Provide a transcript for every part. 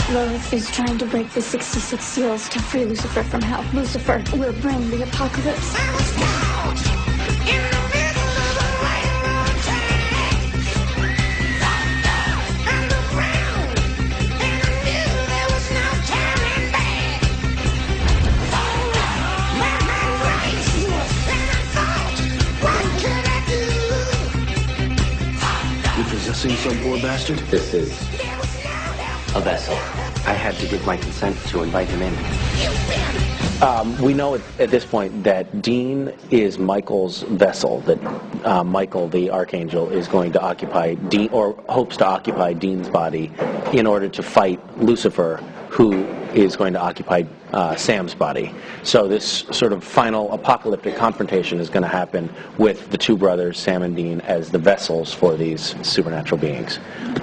Lilith is trying to break the 66 seals to free Lucifer from hell. Lucifer will bring the apocalypse. You possessing some poor bastard? This is a vessel. I had to give my consent to invite him in. We know at this point that Dean is Michael's vessel, that Michael, the Archangel, is going to occupy Dean, or hopes to occupy Dean's body in order to fight Lucifer, who is going to occupy Sam's body. So this sort of final apocalyptic confrontation is going to happen with the two brothers, Sam and Dean, as the vessels for these supernatural beings.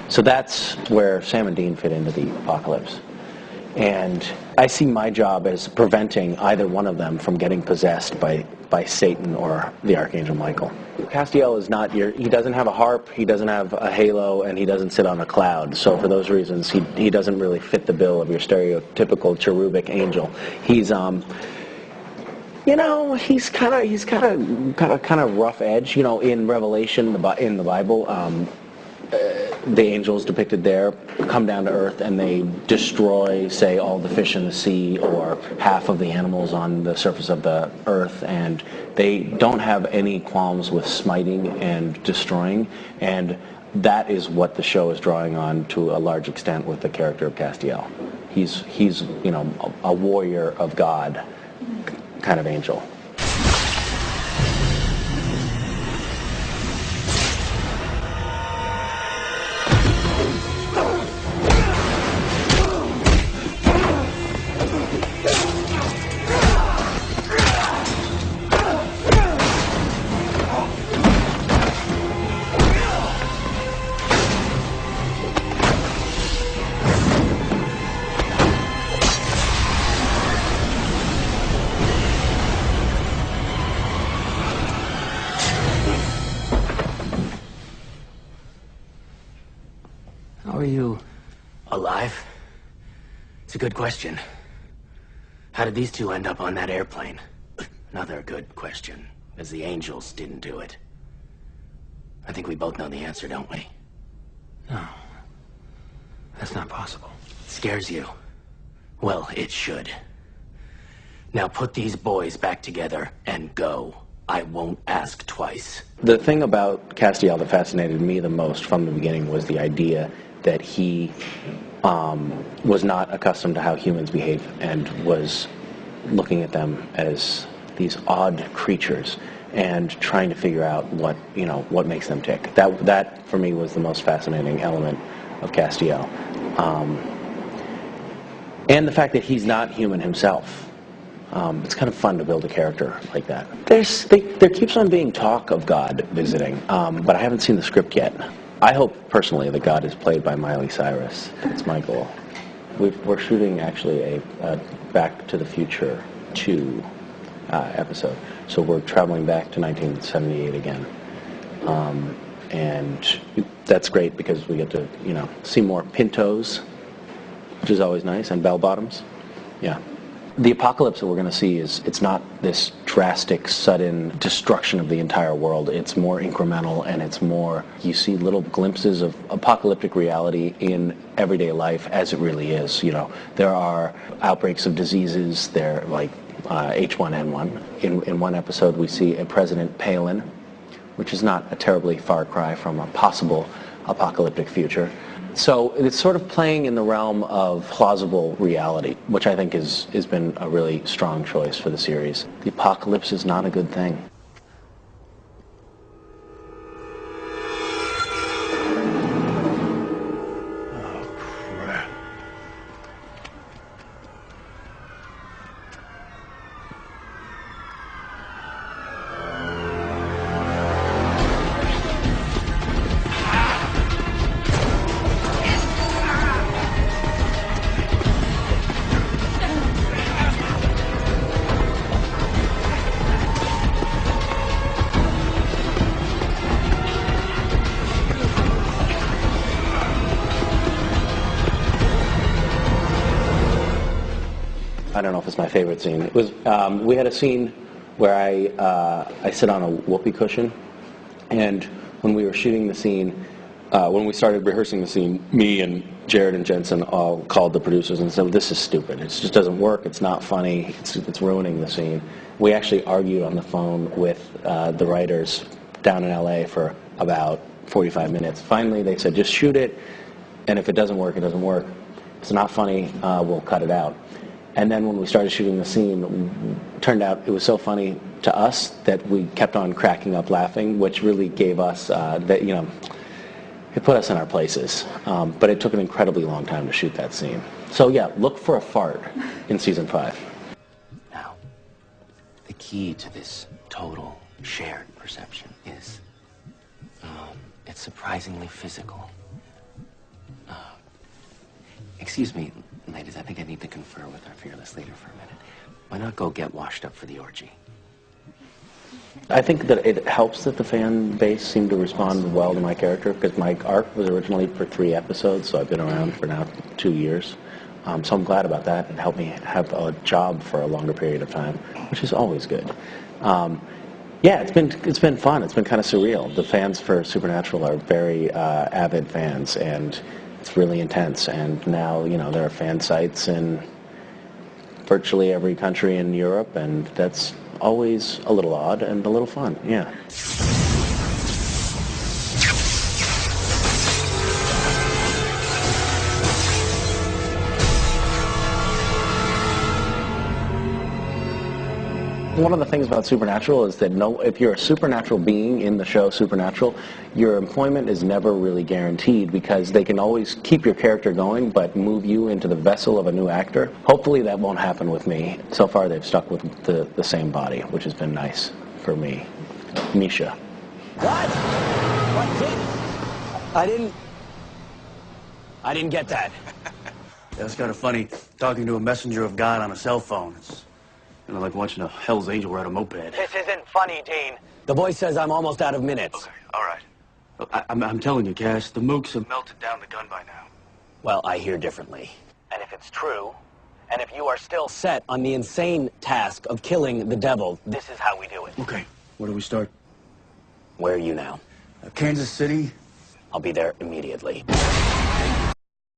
So that's where Sam and Dean fit into the apocalypse. And I see my job as preventing either one of them from getting possessed by Satan or the Archangel Michael. Castiel is not he doesn't have a harp, he doesn't have a halo, and he doesn't sit on a cloud. So for those reasons, he doesn't really fit the bill of your stereotypical cherubic angel. He's he's kind of rough edge. You know, in Revelation, in the Bible, the angels depicted there come down to earth and they destroy, say, all the fish in the sea or half of the animals on the surface of the earth, and they don't have any qualms with smiting and destroying, and that is what the show is drawing on to a large extent with the character of Castiel. He's a warrior of God kind of angel. How are you? Alive? It's a good question. How did these two end up on that airplane? Another good question, as the angels didn't do it. I think we both know the answer, don't we? No. That's not possible. Scares you? Well, it should. Now put these boys back together and go. I won't ask twice. The thing about Castiel that fascinated me the most from the beginning was the idea that he was not accustomed to how humans behave and was looking at them as these odd creatures and trying to figure out what makes them tick. That for me was the most fascinating element of Castiel, and the fact that he's not human himself. It's kind of fun to build a character like that. There keeps on being talk of God visiting, but I haven't seen the script yet. I hope personally that God is played by Miley Cyrus. That's my goal. We're shooting actually a Back to the Future 2 episode, so we're traveling back to 1978 again, and that's great because we get to see more Pintos, which is always nice, and bell bottoms. Yeah. The apocalypse that we're going to see it's not this drastic, sudden destruction of the entire world. It's more incremental, and it's more, you see little glimpses of apocalyptic reality in everyday life as it really is. There are outbreaks of diseases. They're like H1N1. In one episode, we see a President Palin, which is not a terribly far cry from a possible apocalyptic future. So it's sort of playing in the realm of plausible reality, which I think has been a really strong choice for the series. The apocalypse is not a good thing. I don't know if it's my favorite scene. It was, we had a scene where I sit on a whoopee cushion, and when we were shooting the scene, when we started rehearsing the scene, me and Jared and Jensen all called the producers and said, "This is stupid. It just doesn't work. It's not funny. It's ruining the scene." We actually argued on the phone with the writers down in LA for about 45 minutes. Finally, they said, "Just shoot it, and if it doesn't work, it doesn't work. If it's not funny, we'll cut it out." And then when we started shooting the scene, it turned out it was so funny to us that we kept on cracking up laughing, which really gave us that, you know, it put us in our places. But it took an incredibly long time to shoot that scene. So yeah, look for a fart in season 5. Now, the key to this total shared perception is it's surprisingly physical. Excuse me, ladies, I think I need to confer with our fearless leader for a minute. Why not go get washed up for the orgy? I think that it helps that the fan base seemed to respond well to my character, because my arc was originally for 3 episodes, so I've been around for now 2 years. So I'm glad about that. It helped me have a job for a longer period of time, which is always good. Yeah, it's been fun. It's been kind of surreal. The fans for Supernatural are very avid fans, and it's really intense. And now, you know, there are fan sites in virtually every country in Europe, and that's always a little odd and a little fun, yeah. One of the things about Supernatural is that if you're a supernatural being in the show Supernatural, your employment is never really guaranteed, because they can always keep your character going but move you into the vessel of a new actor. Hopefully that won't happen with me. So far they've stuck with the same body, which has been nice for me. Misha. What? What did? I didn't get that. That's kind of funny, talking to a messenger of God on a cell phone. It's kind of like watching a Hell's Angel ride a moped. This isn't funny, Dean. The voice says I'm almost out of minutes. Okay, all right. I'm telling you, Cass, the mooks have melted down the gun by now. Well, I hear differently. And if it's true, and if you are still set on the insane task of killing the devil, this is how we do it. Okay, where do we start? Where are you now? Kansas City. I'll be there immediately.